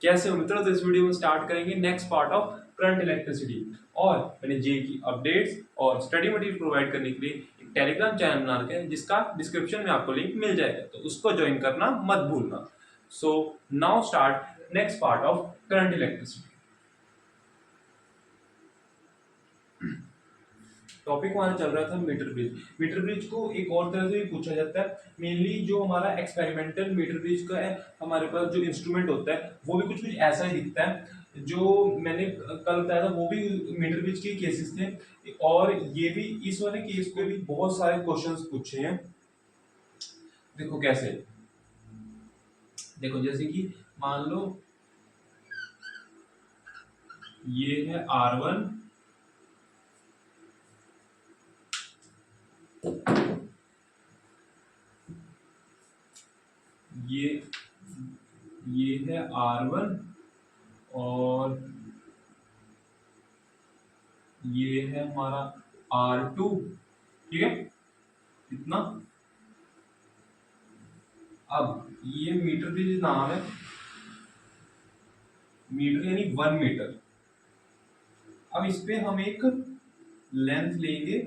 कैसे हो मित्रों? तो इस वीडियो में स्टार्ट करेंगे next part of current electricity. और मैंने जे की अपडेट्स और स्टडी मटेरियल प्रोवाइड करने के लिए एक टेलीग्राम चैनल बना रखा है, जिसका डिस्क्रिप्शन में आपको लिंक मिल जाएगा, तो उसको ज्वाइन करना मत भूलना। So now start next part of current electricity. Topic हमारा चल रहा था मीटर ब्रिज। मीटर ब्रिज को एक और तरह से भी पूछा जाता है। मेनली जो हमारा एक्सपेरिमेंटल मीटर ब्रिज का है, हमारे पास जो इंस्ट्रूमेंट होता है वो भी कुछ कुछ ऐसा ही दिखता है। जो मैंने कल बताया था वो भी मीटर ब्रिज के केसेस थे, और ये भी इस वाले केस पे भी बहुत सारे क्वेश्चंस पूछे हैं। देखो कैसे, देखो जैसे कि मान लो ये है R1, ये है R1, और ये है हमारा R2। ठीक है, इतना। अब ये मीटर भी नाम है, मीटर यानी 1 मीटर। अब इस पे हम एक लेंथ लेंगे,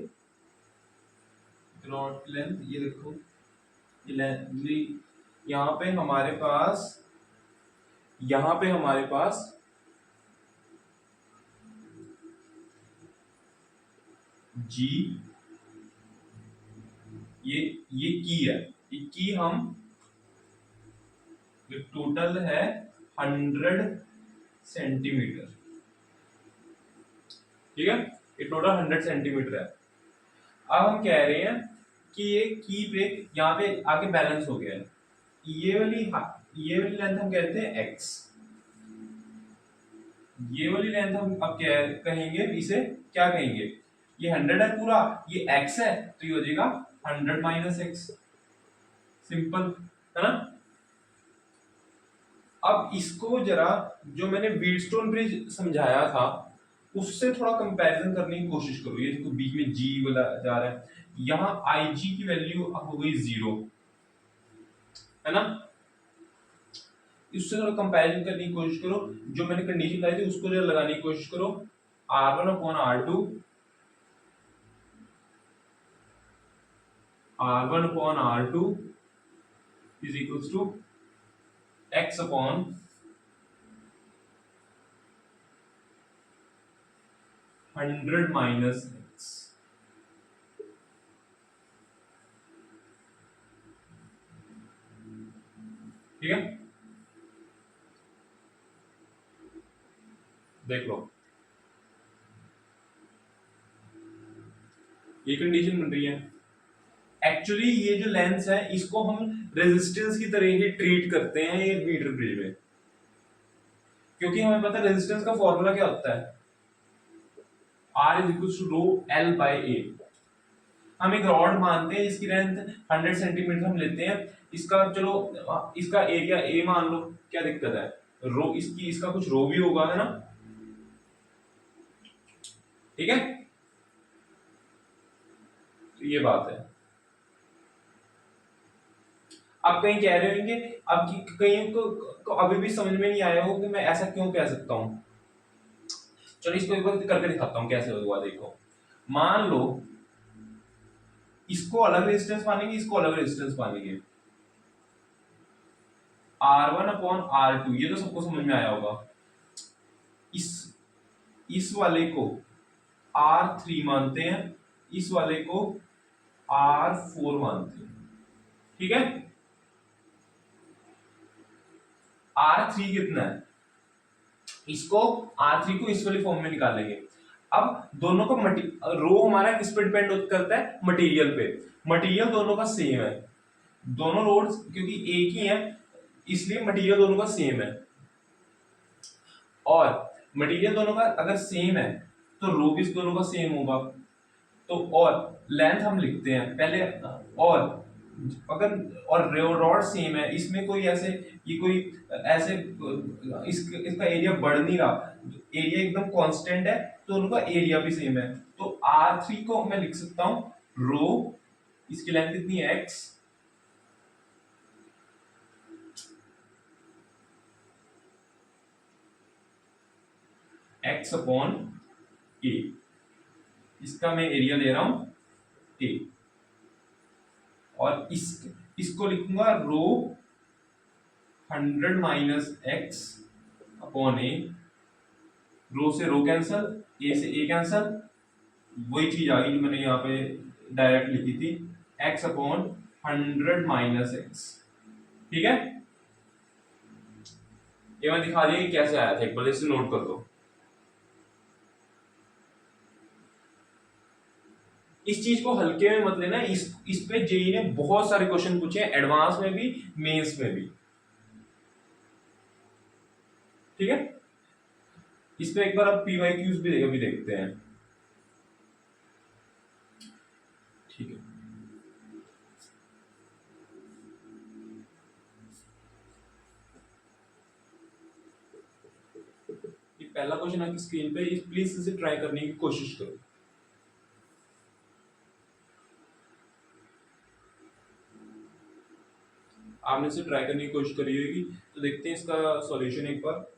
रॉड लेंथ, ये देखो ये लेंथ। यहाँ पे हमारे पास, यहाँ पे हमारे पास जी, ये की है, ये की हम, ये टोटल है 100 सेंटीमीटर। ठीक है, ये टोटल 100 सेंटीमीटर है। अब हम कह रहे हैं कि ये की पे यहाँ पे आके बैलेंस हो गया है। ये वाली लेंथ हम कहते हैं x। ये वाली लेंथ हम अब क्या कहेंगे, इसे क्या कहेंगे? ये 100 है पूरा, ये x है, तो ये हो जाएगा 100 माइनस एक्स। सिंपल है ना। अब इसको जरा, जो मैंने व्हीटस्टोन ब्रिज समझाया था उससे थोड़ा कंपैरिजन करने की कोशिश करो। ये देखो बीच में जी वाला जा रहा है, यहाँ आई जी की वैल्यू हो गई 0, है ना। इससे थोड़ा कंपैरिजन करने की कोशिश करो। जो मैंने कंडीशन लगाई थी उसको जरा लगाने की कोशिश करो। R1 upon R2, R1 upon R2 is equals to x upon 100 minus x. ठीक है, देख लो ये कंडीशन बन रही है। एक्चुअली ये जो लेंस है इसको हम रेजिस्टेंस की तरह ही ट्रीट करते हैं ये मीटर ब्रिज में, क्योंकि हमें पता है रेजिस्टेंस का फॉर्मूला क्या होता है, R is equal to rho L by A। हम एक रॉड मानते हैं, इसकी लेंथ 100 सेंटीमीटर हम लेते हैं। इसका चलो, इसका एरिया A मान लो, क्या दिक्कत है? रो इसकी, इसका कुछ रो भी होगा, है ना। ठीक है, तो ये बात है। आप कहीं कह रहे होंगे, अब कहीं को अभी भी समझ में नहीं आया हो कि मैं ऐसा क्यों कह सकता हूं। चलो इसको एक बार करके दिखाता हूं कैसे होगा। देखो मान लो इसको अलग रेजिस्टेंस मानेंगे, इसको अलग रेजिस्टेंस मानेंगे। R1 अपॉन R2, ये तो सबको समझ में आया होगा। इस वाले को R3 मानते हैं, इस वाले को R4 मानते हैं। ठीक है, R3 कितना है, इसको R3 को इस वाली फॉर्म में निकालेंगे। अब दोनों का रो हमारा किस पे डिपेंड करता है? मटेरियल पे। मटेरियल दोनों का सेम है, दोनों रोड्स क्योंकि एक ही है इसलिए मटेरियल दोनों का सेम है। और मटेरियल दोनों का अगर सेम है तो रो भी दोनों का सेम होगा। तो और लेंथ हम लिखते हैं पहले, और अगर और रॉड सेम है, इसमें कोई ऐसे, ये कोई ऐसे इसका एरिया बढ़ नहीं रहा, एरिया एकदम कांस्टेंट है, तो उनका एरिया भी सेम है। तो R3 को मैं लिख सकता हूं रो, इसकी लेंथ कितनी है x, x अपॉन ए, इसका मैं एरिया ले रहा हूं ए, और इसको लिखूंगा रो 100 माइनस एक्स अपॉन ए, रो से रो कैंसल, ए से ए कैंसल, वही चीज आ गई जो मैंने यहाँ पे डायरेक्ट लिखी थी, x अपॉन 100 माइनस एक्स। ठीक है, ये मैं दिखा दिया कि कैसे आया था, एक बार इसे नोट कर दो। इस चीज को हल्के में मत लेना, इस पे जेई ने बहुत सारे क्वेश्चन पूछे हैं, एडवांस में भी मेंस में भी। ठीक है, इस पे एक बार अब पीवाईक्यूज भी देखते हैं। ठीक है, ये पहला क्वेश्चन आपकी स्क्रीन पे, प्लीज इसे ट्राई करने की कोशिश करो। आपने इसे ट्राई करने की कोशिश करी होगी, तो देखते हैं इसका सॉल्यूशन एक बार।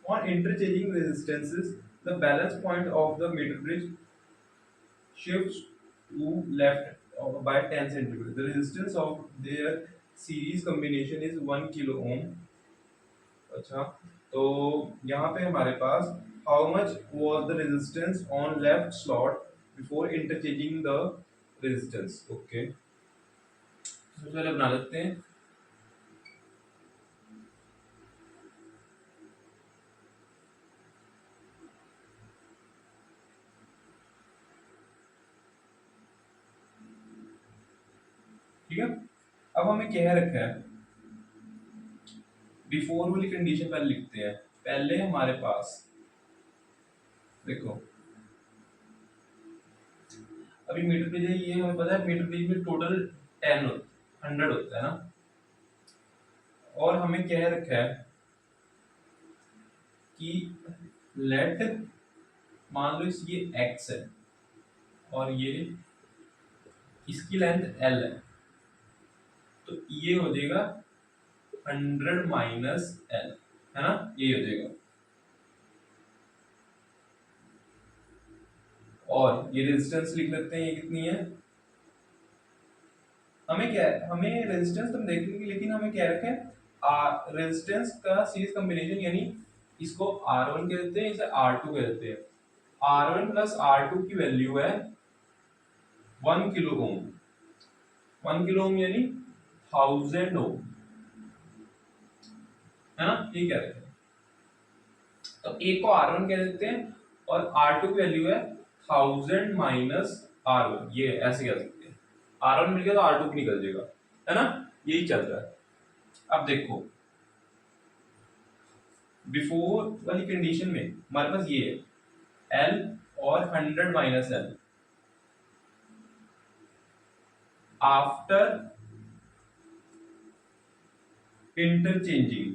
On interchanging resistances, the balance point of the meter bridge shifts to left by 10 centimeters. The resistance of their series combination is 1 kilo ohm. अच्छा, तो यहाँ पे हमारे पास how much was the resistance on left slot before interchanging the resistance? Okay, सबसे पहले बना लेते हैं। ठीक है, अब हमें कह रखा है, बिफोर वाली कंडीशन पहले लिखते हैं। पहले हमारे पास देखो, अभी मीटर ब्रिज है, ये हमें पता है मीटर ब्रिज में टोटल 100 होता है ना, और हमें कह रखा है कि लेट, मान लो ये x है और ये इसकी लेंथ l है, तो ये हो जाएगा 100 माइनस l, है ना, ये हो जाएगा। और ये रेजिस्टेंस लिख लेते हैं, ये कितनी है, हमें क्या है, हमें रेजिस्टेंस तो देख लेंगे, लेकिन हमें क्या रखा है, रेजिस्टेंस का सीरीज कॉम्बिनेशन, यानी इसको R1 कह देते हैं, इसे R2 कह देते हैं। R1 प्लस R2 की वैल्यू है 1 किलो ओम, 1 किलो ओम यानी 1000 ओम, है ना, ये कह रहे हैं। तो एक को R1 कह देते हैं और R2 की वैल्यू है 1000 माइनस R1, ये ऐसे कह सकते हैं। R1 मिल गया तो R2 भी निकल जाएगा, है ना, यही चल रहा है। अब देखो, बिफोर वाली कंडीशन में हमारे पास ये है L और 100 minus L, after interchanging,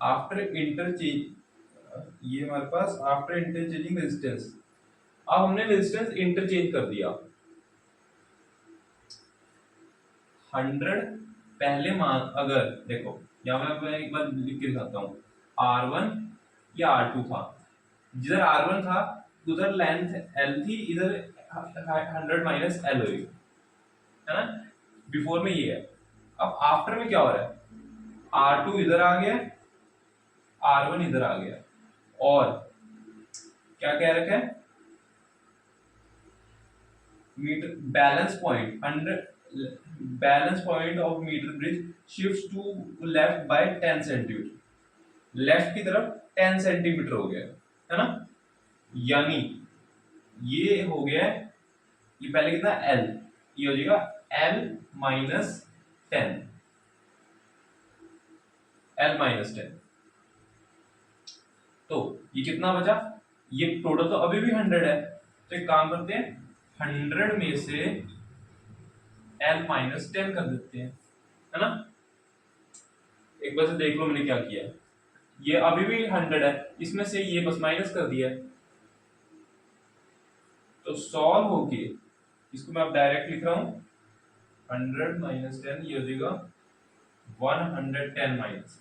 after interchange, ये हमारे पास आफ्टर इंटरचेंजिंग रेजिस्टेंस। अब हमने रेजिस्टेंस इंटरचेंज कर दिया, 100 पहले मान, अगर देखो यहाँ मैं एक बार लिख के दिखाता हूँ, R1 या R2 था, जिधर R1 था उधर लेंथ L थी, इधर 100 माइनस L होगी, है ना, बिफोर में ये है। अब आफ्टर में क्या हो रहा है, R2 इधर आ गया, R1 इधर आ गया, और क्या कह रखा है, metre balance point, 100 balance point of metre bridge shift to left by 10 centimetre, left की तरफ 10 सेंटीमीटर हो गया, है ना, यानी ये हो गया, ये पहले कितना L, ये हो जाएगा L माइनस 10, L माइनस 10। तो ये कितना बचा, ये टोटल तो अभी भी 100 है, तो एक काम करते हैं, 100 में से L माइनस 10 कर देते हैं, है ना। एक बार से देख लो मैंने क्या किया है, ये अभी भी 100 है, इसमें से ये बस माइनस कर दिया है, तो सॉल्व होके इसको मैं अब डायरेक्ट लिख रहा हूं, 100 माइनस 10, ये हो जाएगा 110 माइनस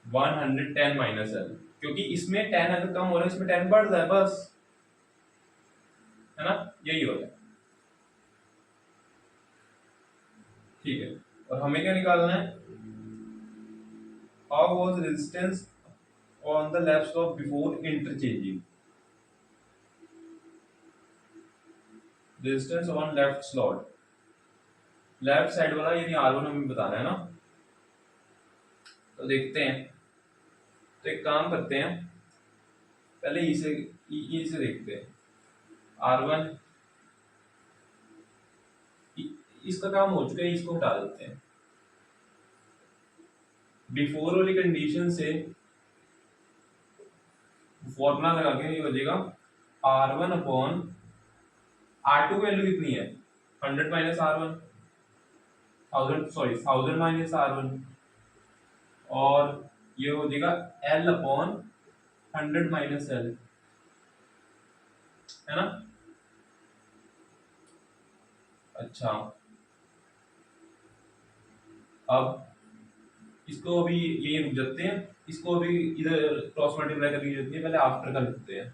110 माइनस एल, क्योंकि इसमें 10 अगर कम हो रहा है इसमें 10 बढ़ रहा है बस, है ना, यही हो रहा है। ठीक है, और हमें क्या निकालना है, how was resistance on the left slope before interchanging, resistance on left slot, left side वाला यानी R1 हमें बताना है ना। तो देखते हैं, तो एक काम करते हैं, पहले ई से देखते हैं, R1 इसका काम हो चुका है, इसको हटा देते हैं। बिफोर वाली कंडीशन से फॉर्मूला लगा के ये हो जाएगा R1 अपॉन R2 की वैल्यू कितनी है, 100 माइनस R1, 1000 माइनस R1, और ये हो जाएगा L अपॉन 100 माइनस L, है ना। अच्छा, अब इसको अभी ये रुक जाते हैं, इसको अभी इधर क्रॉस मल्टीप्लाई करने की जरूरत है, पहले आफ्टर का लिखते हैं।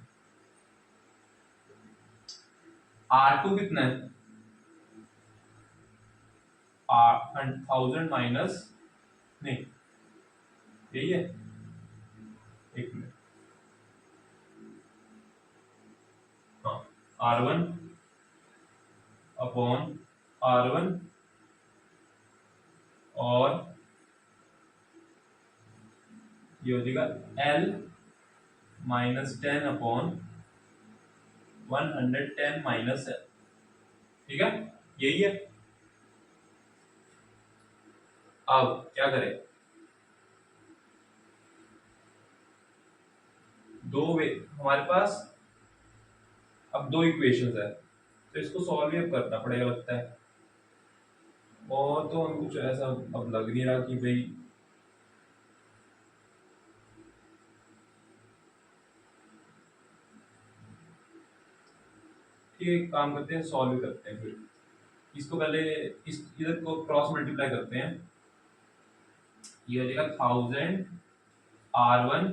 R2 कितना है, 1000 माइनस, नहीं यही है, एक मिनट, हाँ, R1 अपॉन R1 और ये हो जाएगा L minus 10 upon 110 minus L, ठीक है, यही है। अब क्या करें, दो वे हमारे पास, अब दो इक्वेशंस है, तो इसको सॉल्व ही अब करना पड़ेगा लगता है, और तो हम कुछ ऐसा अब लग नहीं रहा कि भाई, ठीक है, एक काम करते हैं, सॉल्व ही करते हैं फिर इसको, पहले इस इधर को क्रॉस मल्टीप्लाई करते हैं, ये हो जाएगा 1000 R1,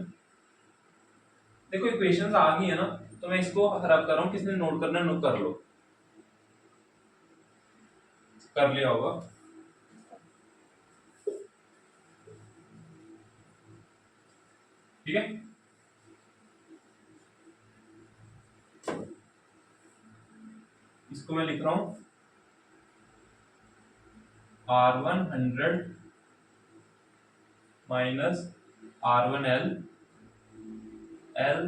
देखो इक्वेशंस आ गई है ना, तो मैं इसको रब कर रहा हूँ, किसने नोट करना है नोट कर लो, कर लिया होगा, ठीक है। इसको मैं लिख रहा हूं R1 100 minus R1 L, L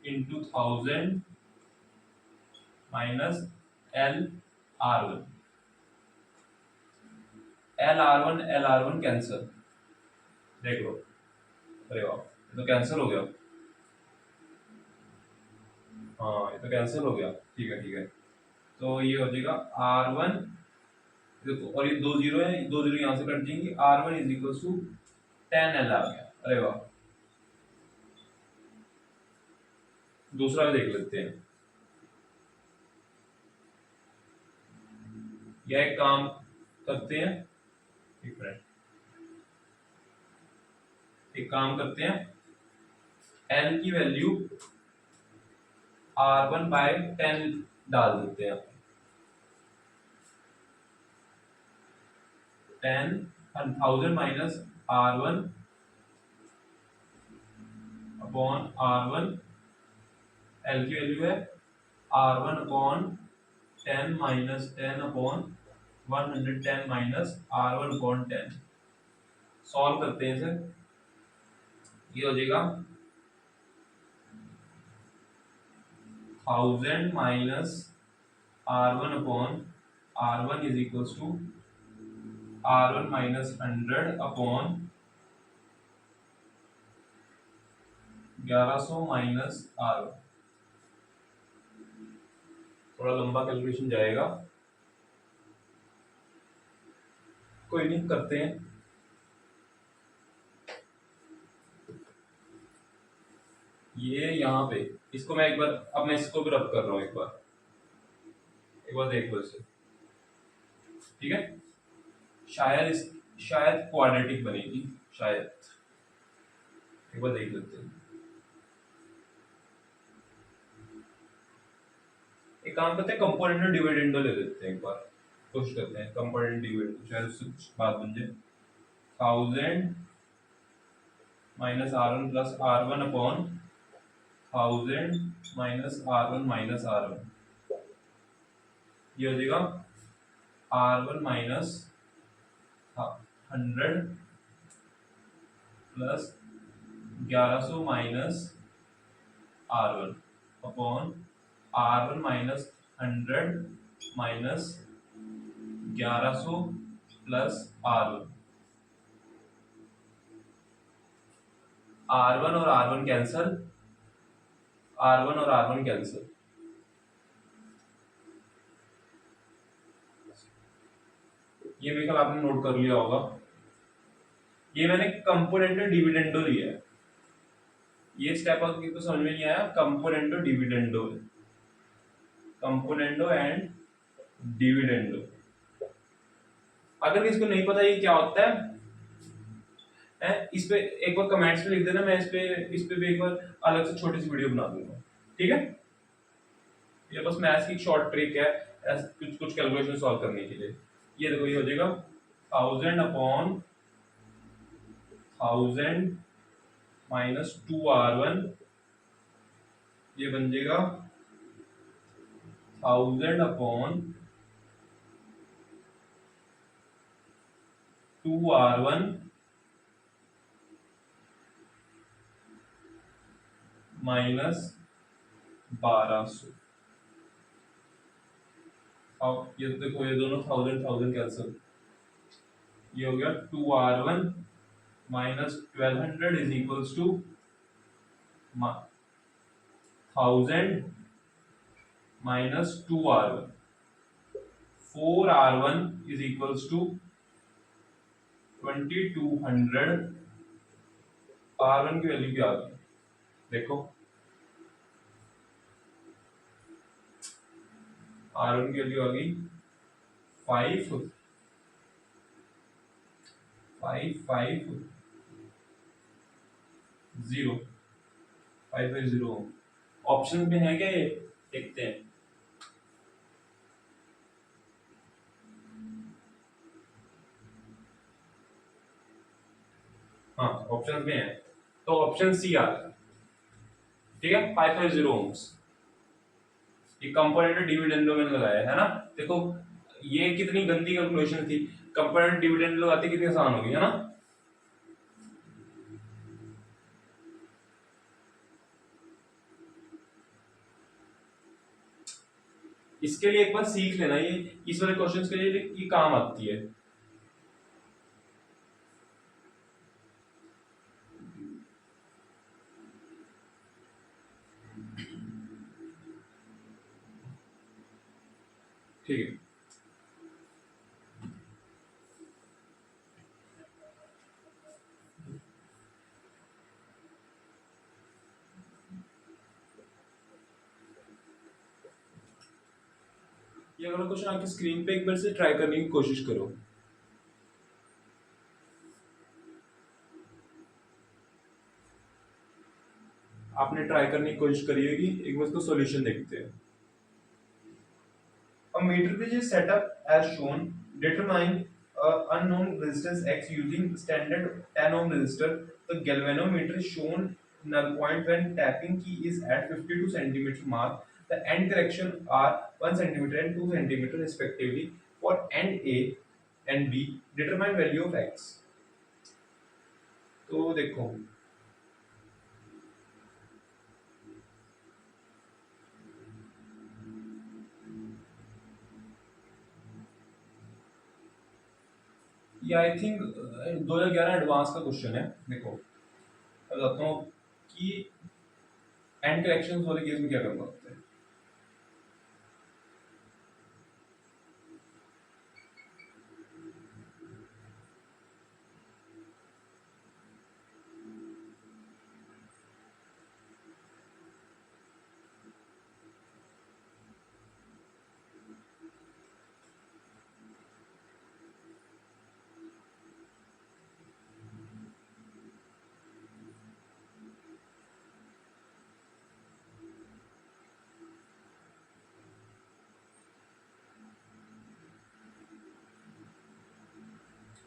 into 1000 minus L R1, L R1 cancel, देख लो, अरे वाह, ये तो कैंसिल हो गया, हाँ ये तो कैंसिल हो गया, ठीक है ठीक है, तो ये हो जाएगा R1, देखो, और ये 2 जीरो है, 2 जीरो यहाँ से कट जाएंगे, R1 is equal to 10L आ गया, अरे वाह। दूसरा भी देख लेते हैं, यह एक काम करते हैं, एक मिनट, एक काम करते हैं, L की वैल्यू R1 बाय 10 डाल देते हैं, 1000 minus R1 upon R1, L की वैल्यू है R1 upon 10 minus 10 upon 110 minus R1 upon 10, solve करते हैं इसे, ये हो जाएगा 1000 minus R1 upon R1 is equal to R1 minus 100 upon 1100 minus R1, थोड़ा लंबा कैलकुलेशन जाएगा, कोई नहीं, करते हैं। ये यहाँ पे, इसको मैं एक बार, अब मैं इसको भी रब कर रहा हूँ एक बार देख लो इसे। ठीक है, शायद क्वाड्रेटिक बनेगी, शायद, एक बार देख लेते हैं। एक काम करते हैं, कंपोनेंट और डिविडेंडो ले लेते हैं, एक बार कोशिश करते हैं कंपोनेंट डिविडेंडो, शायद उससे कुछ बात बन जाए। 1000 minus R1 plus R1 upon 1000 minus R1 minus R1, ये हो जाएगा R1 minus 100 plus 1100 minus R1 upon R1 minus 100 minus 1100 plus R1। R1 और R1 कैंसल, R1 और R1 कैंसल, ये मेरे ख्याल आपने नोट कर लिया होगा। ये मैंने कंपोनेंटो डिविडेंडो लिया है, ये स्टेप अगर किसी को समझ में नहीं आया, कंपोनेंटो डिविडेंडो है, कंपोनेंडो एंड डिविडेंडो। अगर किसी को नहीं पता ये क्या होता है, इस पे एक बार कमेंट्स में लिख देना, मैं इस पे भी एक बार अलग से छोटी सी वीडियो बना दूंगा। ठीक है, ये बस मैथ्स की शॉर्ट ट्रिक है कुछ कुछ कैलकुलेशन सॉल्व करने के लिए। ये देखो, ये हो जाएगा 1000 अपॉन 1000 माइनस 2R1, ये बन जाएगा 1000 अपॉन 2R1 माइनस 1200। अब ये देखो, ये दोनों 1000 कैंसिल, ये हो गया 2R1 minus 1200 is equals to 1000 minus 2R1, 4R1 is equals to 2200। R1 की वैल्यू क्या आ गई देखो, R1 की वैल्यू आ गई 5 5 5 0 5 5 0। ऑप्शन में है क्या ये, देखते हैं। हाँ, ऑप्शन में है, तो ऑप्शन सी आ रहा है। ठीक है, 550 ओम्स, ये कंपोनेंट डिविडेंडो मैंने लगाया है ना। देखो ये कितनी गंदी कैलकुलेशन थी, कंपोनेंट डिविडेंड लगाते कितनी आसान होगी, है ना। इसके लिए एक बार सीख लेना, ये इस वाले क्वेश्चंस के लिए ये काम आती है। ठीक है, ये वाला क्वेश्चन आपकी स्क्रीन पे एक बार से ट्राई करने की कोशिश करो। आपने ट्राई करने की कोशिश करी होगी, एक बार इसको सॉल्यूशन देखते हैं। A meter bridge is set up as shown. Determine unknown resistance X using standard 10 ohm resistor. The galvanometer is shown null point when tapping key is at 52 centimeter mark. The end correction are 1 centimeter and 2 centimeter respectively. For end A and B, determine value of X. तो देखो, ये I think 2011 advance का question है। देखो मैं बताता हूँ कि एंड करेक्शंस वाले केस में क्या करना होता है।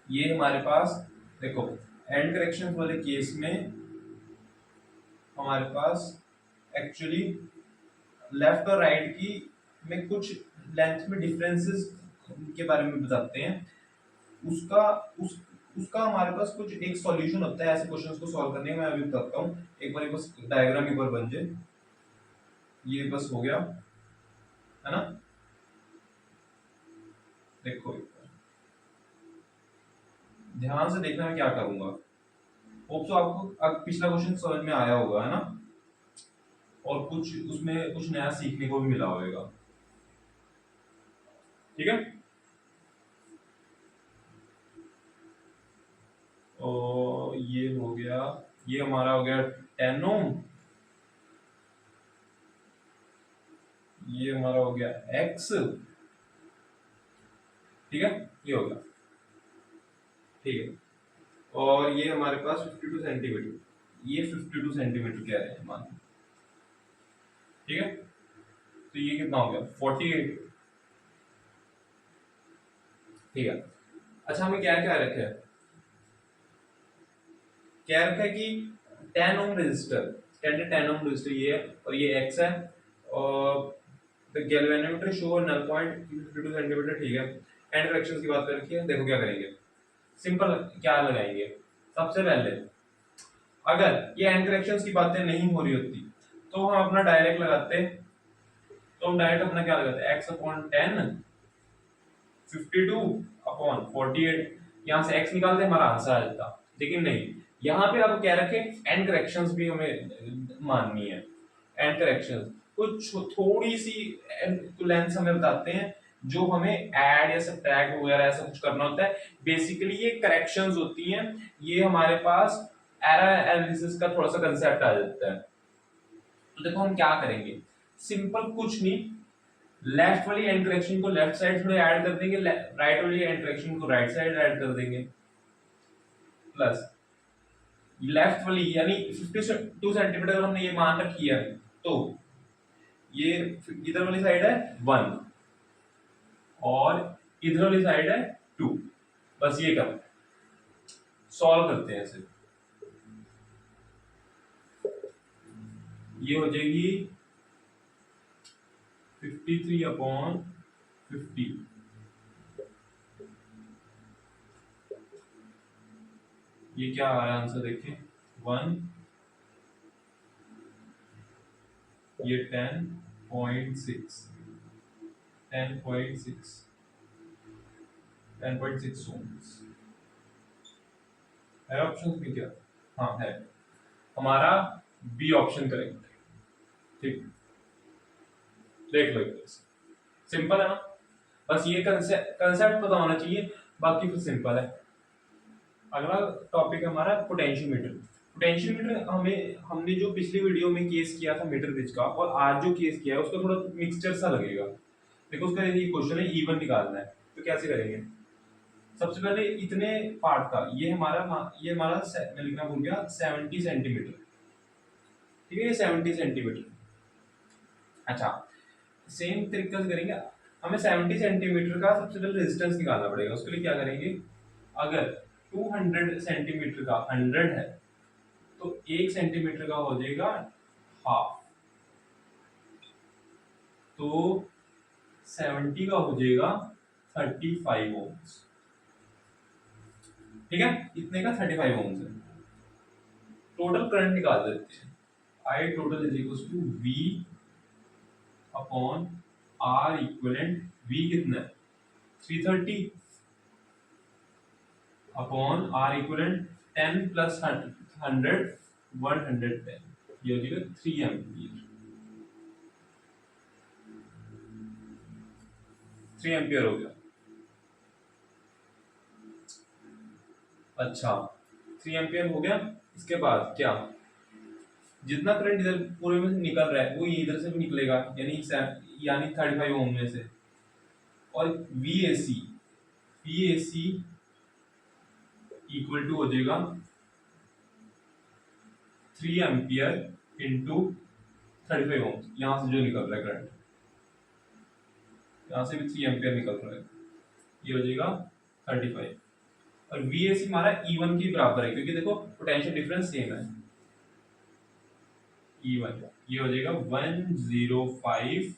ये हमारे पास देखो एंड करेक्शन वाले केस में हमारे पास एक्चुअली लेफ्ट और राइट की में कुछ लेंथ में डिफरेंसेस के बारे में बताते हैं। उसका उस उसका हमारे पास कुछ एक सॉल्यूशन होता है ऐसे क्वेश्चंस को सॉल्व करने का। मैं अभी बताता हूँ, एक बार ये बस डायग्राम एक बार बन जाए। ये बस हो गया है ना। देखो ध्यान से देखना मैं क्या करूंगा। होप सो आपको अब पिछला क्वेश्चन समझ में आया होगा है ना, और कुछ उसमें कुछ नया सीखने को भी मिला होगा। ठीक है, और ये हो गया, ये हमारा हो गया 10 ओम, ये हमारा हो गया x। ठीक है, ये हो गया। ठीक है, और ये हमारे पास 52 सेंटीमीटर, ये 52 सेंटीमीटर कह रहे हैं मान। ठीक है, तो ये कितना हो गया 48। ठीक है, अच्छा हमें क्या क्या रखा है, क्या रखा है कि 10 ohm resistor, standard 10 ohm resistor ये है, और ये x है, और the galvanometer show null point 52 centimetre. ठीक है, एंड करेक्शंस की बात कर रखी है। देखो क्या करेंगे, सिंपल क्या लगाएंगे। सबसे पहले अगर ये एंड करेक्शंस की बातें नहीं हो रही होती तो हम अपना डायरेक्ट लगाते, तो हम डायरेक्ट अपना क्या लगाते, x अपॉन 10 52 अपॉन 48, यहाँ से x निकालते हमारा आंसर आ जाता। लेकिन नहीं, यहाँ पे अब क्या रखे, एंड करेक्शंस भी हमें माननी है। एंड करेक्शंस कुछ थोड़ी सी लेंथ हमें बताते हैं, जो हमें ऐड या सब्ट्रैक्ट वगैरह ऐसा कुछ करना होता है। बेसिकली ये करेक्शंस होती हैं, ये हमारे पास एरर एनालिसिस का थोड़ा सा कंसेप्ट आ जाता है। तो देखो हम क्या करेंगे, सिंपल कुछ नहीं, लेफ्ट वाली एंड करेक्शन को लेफ्ट साइड में ऐड कर देंगे, राइट वाली एंड करेक्शन को राइट साइड ऐड कर देंगे, प्लस लेफ्ट वाली यानी 52 सेंटीमीटर अगर हमने ये मान रखी है, तो ये इधर वाली साइड है 1 और इधर वाली साइड है 2। बस ये कर सॉल्व करते हैं इसे। ये हो जाएगी 53 अपॉन 50, ये क्या आ रहा है आंसर देखें 1, ये 10.6 ओम्स है। ऑप्शन में क्या, हाँ है हमारा बी ऑप्शन करेक्ट। ठीक, देख लो सिंपल है ना, बस ये कंसेप्ट पता होना चाहिए, बाकी फिर सिंपल है। अगला टॉपिक है हमारा पोटेंशियोमीटर। पोटेंशियोमीटर हमें हमने जो पिछली वीडियो में केस किया था मीटर ब्रिज का, और आज जो केस किया है उसका थोड़ा मिक्सचर सा लगेगा। देखो उसका ये क्वेश्चन है E1 निकालना है, तो कैसे करेंगे। सबसे पहले इतने पार्ट का ये हमारा मैं लिखना भूल गया 70 सेंटीमीटर। ठीक है, ये 70 सेंटीमीटर। अच्छा, सेम तरीके से करेंगे, हमें 70 सेंटीमीटर का सबसे पहले रेजिस्टेंस निकालना पड़ेगा। उसके लिए क्या करेंगे, अगर 200 सेंटीमीटर का 100 है तो 1 सेंटीमीटर का हो जाएगा हाफ, तो 70 का हो जाएगा 35 ओम्स। ठीक है, इतने का 35 ओम्स है। टोटल करंट निकाल देते हैं, I total is equal to V upon R equivalent. V कितना है 330 अपॉन R इक्विवेलेंट 10 प्लस 100 110, ये हो जाएगा 3 एम्पियर। 3 एम्पियर हो गया। अच्छा 3 एम्पियर हो गया। इसके बाद क्या, जितना करंट इधर पूरे में से निकल रहा है वो इधर से भी निकलेगा, यानी 35 ओम में से। और VAC इक्वल टू हो जाएगा 3 एम्पियर इंटू 35 ओम, यहां से जो निकल रहा है करंट, यहां से भी 3 एम्पियर निकल रहा है, ये हो जाएगा 35। और वी ए सी हमारा E1 के बराबर है, क्योंकि देखो पोटेंशियल डिफरेंस सेम है। E1 ये हो जाएगा 105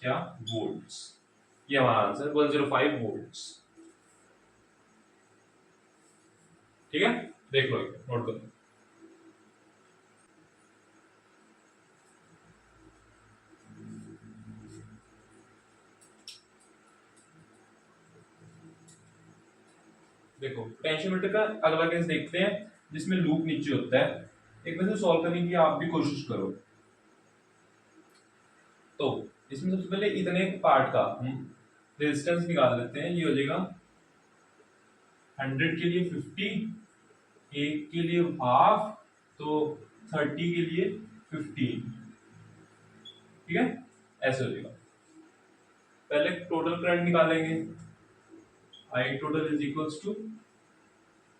क्या वोल्ट्स, ये हमारा आंसर 105 वोल्ट्स। ठीक है, देख लो, नोट करो। देखो पोटेंशियोमीटर का अगला केस देखते हैं जिसमें लूप नीचे होता है। एक बार सॉल्व करने की आप भी कोशिश करो। तो इसमें सबसे पहले इतने पार्ट का हम रेजिस्टेंस निकाल लेते हैं। ये हो जाएगा 100 के लिए 50, एक के लिए हाफ, तो 30 के लिए 15। ठीक है, ऐसे हो जाएगा। पहले टोटल करंट निकालेंगे। I total is equals to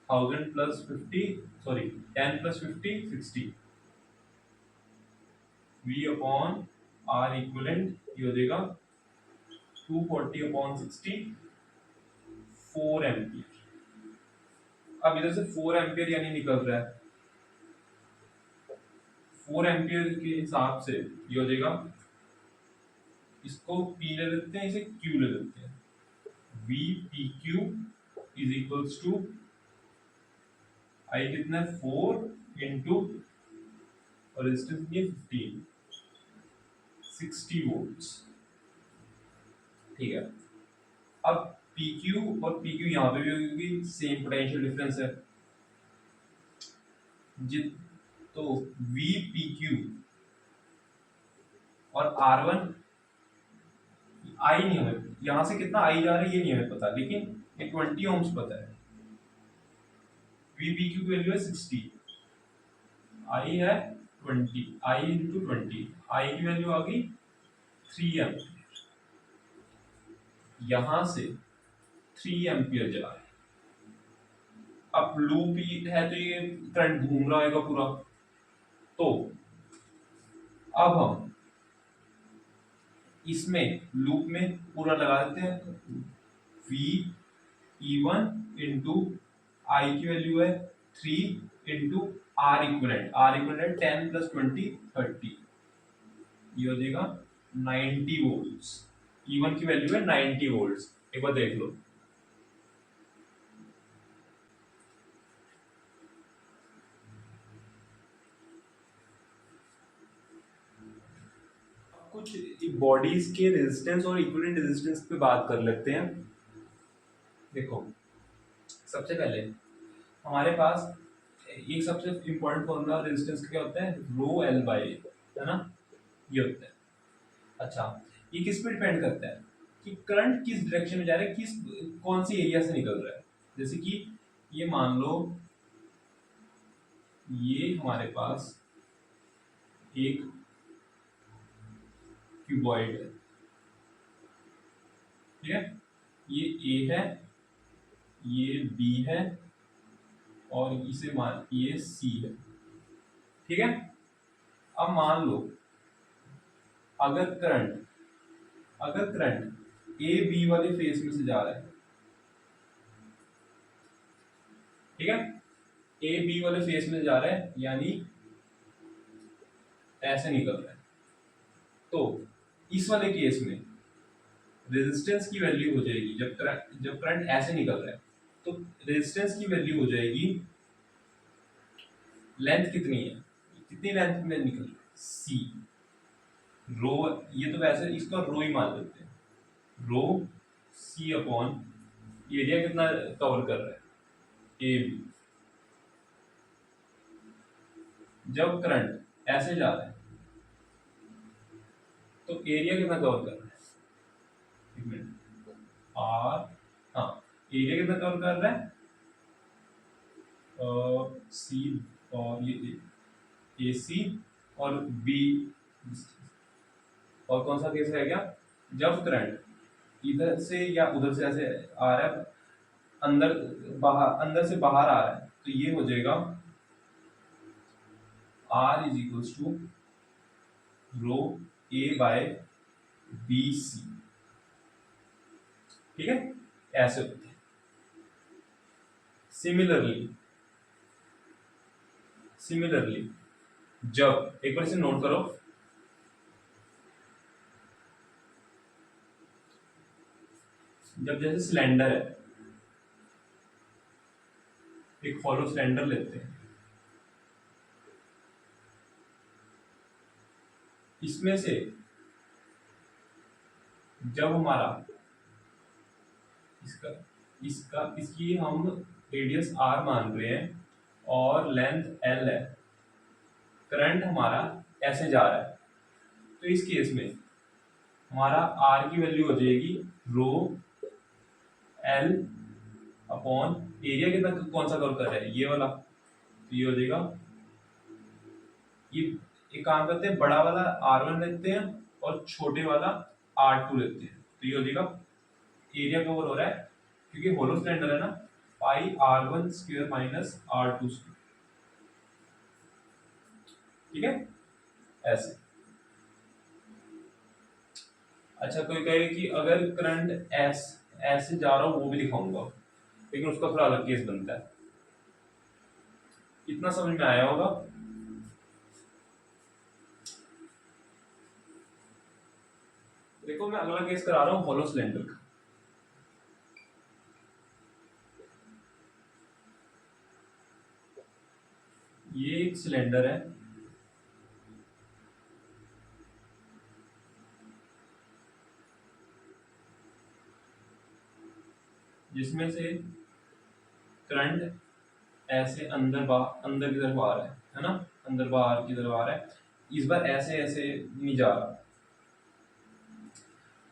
1000 plus 50, sorry 10 plus 50 60, V upon R equivalent ये हो जाएगा 240 अपॉन 60, 4 एम्पियर। अब इधर से 4 एम्पियर यानी निकल रहा है, 4 एम्पियर के हिसाब से ये हो जाएगा, इसको P ले लेते हैं, इसे Q ले लेते हैं। V P Q is equals to I कितना है 4 इंटू और रेजिस्टेंस ये 15, 60 वोल्ट्स। ठीक है, अब PQ और PQ यहाँ पे भी होगी क्योंकि सेम पोटेंशियल डिफरेंस है। जित तो VPQ और R1 आई नहीं हमें, यहाँ से कितना आई जा रहा है ये नहीं हमें पता, लेकिन ये 20 ओम्स पता है। VPQ की वैल्यू है 60, आई है 20, आई इंटू 20, आई की वैल्यू आ गई 3 एम्पियर। यहां से 3 एम्पियर जा रहा है। अब लूप ही है तो ये करंट घूम रहा है पूरा। तो अब हम इसमें लूप में पूरा लगा देते हैं। V E1 इंटू आई की वैल्यू है 3 into R equivalent, R equivalent 10 plus 20 30, ये हो जाएगा 90 वोल्ट्स। E1 की वैल्यू है 90 वोल्ट्स। एक बार देख लो, कुछ बॉडीज के रेजिस्टेंस और इक्विवेलेंट रेजिस्टेंस पे बात कर लेते हैं। देखो सबसे पहले हमारे पास एक सबसे इंपॉर्टेंट फॉर्मूला रेजिस्टेंस का क्या होता है, रो एल बाई, है ना, ये होता है। अच्छा, ये किस पे डिपेंड करता है कि करंट किस डायरेक्शन में जा रहा है, किस कौन सी एरिया से निकल रहा है। जैसे कि ये मान लो ये हमारे पास एक क्यूबॉइड है, ठीक है, ये ए है, ये बी है और इसे मान ये सी है। ठीक है, अब मान लो अगर करंट ए बी वाले फेस में से जा रहा है, ठीक है, ए बी वाले फेस में जा रहा है यानी ऐसे निकल रहा है, तो इस वाले केस में रेजिस्टेंस की वैल्यू हो जाएगी, जब करंट ऐसे निकल रहा है तो रेजिस्टेंस की वैल्यू हो जाएगी, लेंथ कितनी है, कितनी लेंथ में निकल रहा है, सी रो, ये तो वैसे इसका रो ही मान लेते हैं, रो सी अपॉन एरिया कितना कवर कर रहा है ए बी। जब करंट ऐसे जा रहा है तो एरिया कितना कवर कर रहा है, एक मिनट, आर, हाँ, एरिया कितना कवर कर रहा है, सी, और ये ए सी और बी। और कौन सा केस रह गया, जब करंट इधर से या उधर से ऐसे आ रहा है, अंदर से बाहर आ रहा है, तो ये हो जाएगा R is equals to rho A by B C. ठीक है, ऐसे होते हैं। सिमिलरली सिमिलरली जब, एक बार इसे नोट करो, जब जैसे सिलेंडर है, एक हॉलो सिलेंडर लेते हैं, इसमें से जब हमारा इसका इसका इसकी हम रेडियस r मान रहे हैं और लेंथ l है, करंट हमारा ऐसे जा रहा है, तो इस केस में हमारा r की वैल्यू हो जाएगी रो l अपॉन एरिया कितना कौन सा कवर कर रहा है, ये वाला, तो ये हो जाएगा, ये एक काम करते हैं, बड़ा वाला r1 लेते हैं और छोटे वाला r2 लेते हैं, तो ये हो जाएगा एरिया कवर हो रहा है क्योंकि होलो सिलेंडर है ना, पाई r1 square minus r2 square, ठीक है ऐसे। अच्छा कोई कहे कि अगर करंट ऐसे जा रहा हो वो भी दिखाऊंगा, लेकिन उसका थोड़ा अलग केस बनता है, इतना समझ में आया होगा। देखो मैं अगला केस करा रहा हूँ होलो सिलेंडर का। ये एक सिलेंडर है, जिसमें से करंट ऐसे अंदर की तरफ आ रहा है ना, अंदर बाहर की तरफ आ रहा है, इस बार ऐसे ऐसे नहीं जा रहा,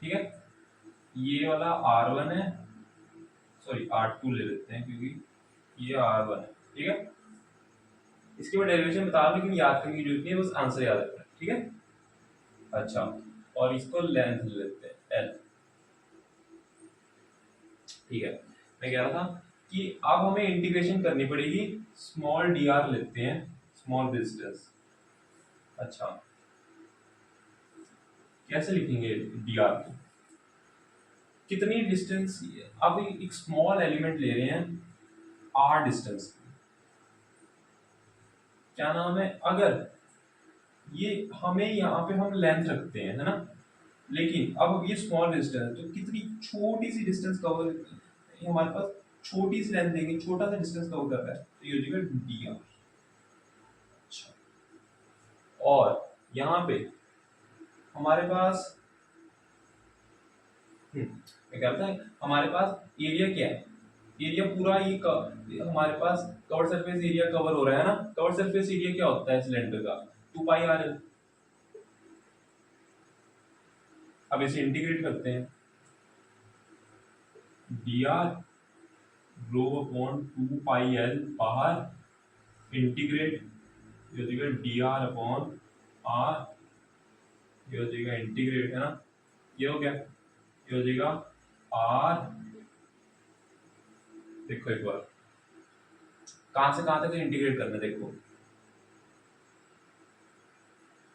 ठीक है। ये वाला R1 है, सॉरी R2 ले लेते हैं क्योंकि ये R1 है, ठीक है। इसकी मैं डेरिवेशन बता रहा हूँ लेकिन याद करने की जरूरत नहीं है, बस आंसर याद रखना, ठीक है। अच्छा, और इसको लेंथ ले लेते हैं L, ठीक है। मैं कह रहा था कि अब हमें इंटीग्रेशन करनी पड़ेगी, स्मॉल dr लेते हैं, स्मॉल डिस्टेंस। अच्छा कैसे लिखेंगे dr को, कितनी डिस्टेंस, अब एक स्मॉल एलिमेंट ले रहे हैं r डिस्टेंस, क्या नाम है, अगर ये हमें यहाँ पे हम लेंथ रखते हैं है ना, लेकिन अब ये स्मॉल डिस्टेंस, तो कितनी छोटी सी डिस्टेंस कवर, हमारे पास छोटी सी लेंथ देंगे, छोटा सा डिस्टेंस कवर कर रहा है, तो ये हो जाएगा dr। अच्छा, और यहाँ पे हमारे पास मैं कहता है हमारे पास एरिया क्या है, एरिया पूरा ये हमारे पास कवर सरफेस एरिया कवर हो रहा है ना, कवर सरफेस एरिया क्या होता है सिलेंडर का, 2πr। अब इसे इंटीग्रेट करते हैं, dr रो अपॉन 2πl बाहर इंटीग्रेट, ये हो जाएगा dr अपॉन r, ये हो जाएगा इंटीग्रेट है ना, ये हो गया, ये हो जाएगा r, देखो एक बार कहां से कहां तक इंटीग्रेट करना है, देखो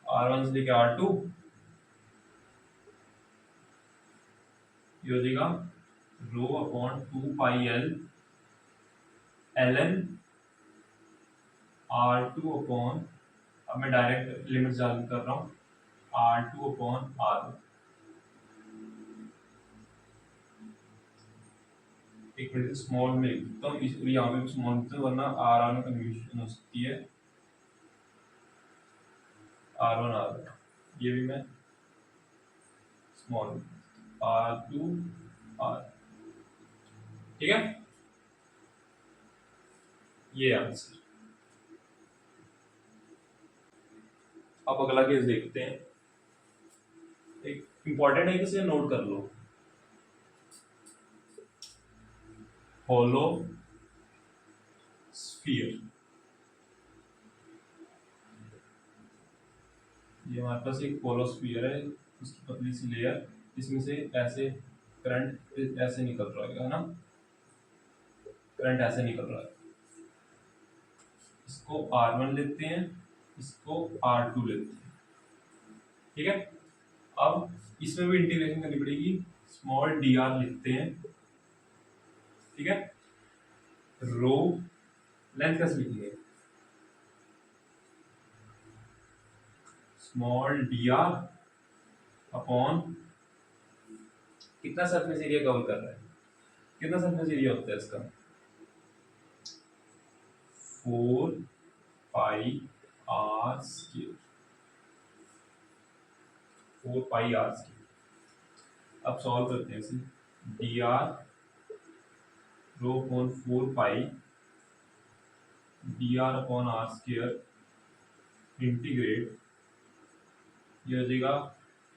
R1 से लेके R2, ये हो जाएगा rho upon 2πl ln R2 upon, अब मैं डायरेक्ट लिमिट जान कर रहा हूँ, R2 अपॉन R1। एक मिनट स्मॉल में लिख देता हूँ, यहाँ पे स्मॉल लिखते हैं वरना R में कंफ्यूजन हो सकती है, R1 R1, ये भी मैं स्मॉल R2 R, ठीक है, ये आंसर। अब अगला केस देखते हैं, एक इंपॉर्टेंट है, इसे नोट कर लो, होलो स्फीयर, ये हमारे पास एक होलो स्फीयर है, उसकी पतली सी लेयर, इसमें से ऐसे करंट ऐसे निकल रहा है ना, करंट ऐसे निकल रहा है, इसको R1 लेते हैं, इसको R2 लेते हैं, ठीक है। अब इसमें भी इंटीग्रेशन करनी पड़ेगी, स्मॉल dr लिखते हैं, ठीक है, रो लेंथ कैसे लिखेंगे, स्मॉल डी आर अपॉन कितना सरफेस एरिया कवर कर रहा है, कितना सरफेस एरिया होता है इसका 4 pi R square, 4 pi R square. अब सॉल्व करते हैं इसे, D R rho upon 4 pi D R upon R square integrate, ये हो जाएगा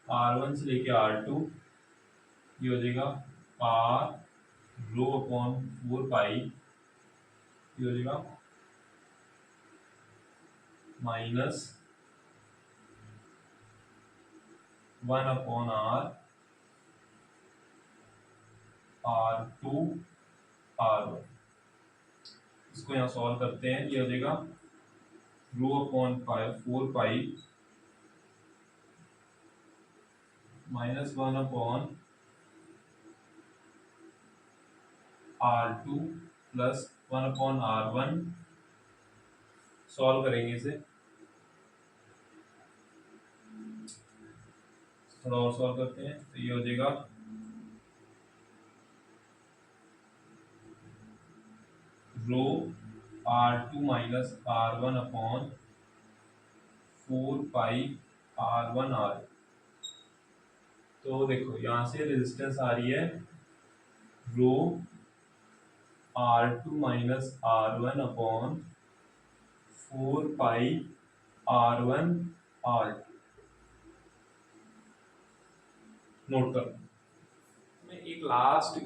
R1 से लेके R2, ये हो जाएगा R रो अपॉन 4 पाई, ये हो जाएगा माइनस 1 अपॉन R2 R1। इसको यहाँ सॉल्व करते हैं, ये हो जाएगा रो upon 4 pi minus 1 upon R2 plus 1 upon R1। Solve करेंगे इसे, थोड़ा और सॉल्व करते हैं, तो ये हो जाएगा रो R2 माइनस R1 अपॉन 4 पाई R1 R। तो देखो यहाँ से रेजिस्टेंस आ रही है रो R2 माइनस R1 अपॉन 4 पाई R1 R। नोट कर, मैं एक लास्ट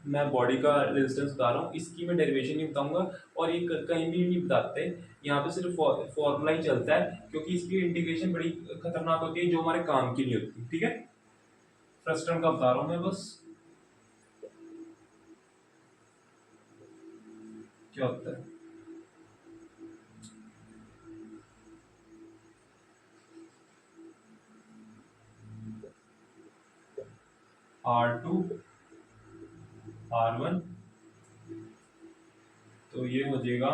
मैं बॉडी का रेजिस्टेंस बता रहा हूँ, इसकी मैं डेरिवेशन नहीं बताऊंगा और ये कहीं भी नहीं बताते, यहाँ पे सिर्फ फॉर्मूला ही चलता है, क्योंकि इसकी इंटीग्रेशन बड़ी खतरनाक होती है जो हमारे काम की नहीं होती। ठीक है, फर्स्ट टर्म का बता रहा हूँ मैं बस, क्या होता है R2 R1, तो ये हो जाएगा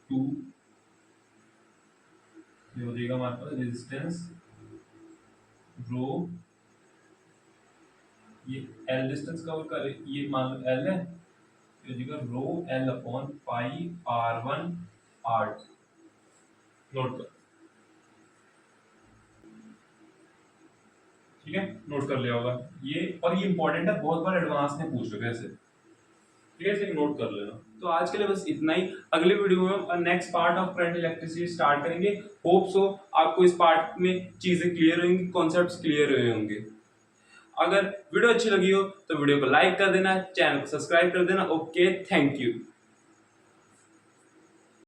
2, ये हो जाएगा हमारे पास रेजिस्टेंस रो, ये L डिस्टेंस कवर कर, ये मान लो L है, ये हो जाएगा रो L upon pi R1 R। Note कर, ठीक है, नोट कर लिया होगा ये, और ये इंपॉर्टेंट है, बहुत बार एडवांस में पूछ रहे हैं, ठीक है, इसे नोट कर लेना। तो आज के लिए बस इतना ही, अगले वीडियो में next part of current electricity start करेंगे। होप सो आपको इस पार्ट में चीजें क्लियर होंगी, कॉन्सेप्ट्स क्लियर हुए होंगे। अगर वीडियो अच्छी लगी हो तो वीडियो को लाइक कर देना, चैनल को सब्सक्राइब कर देना। Okay, thank you.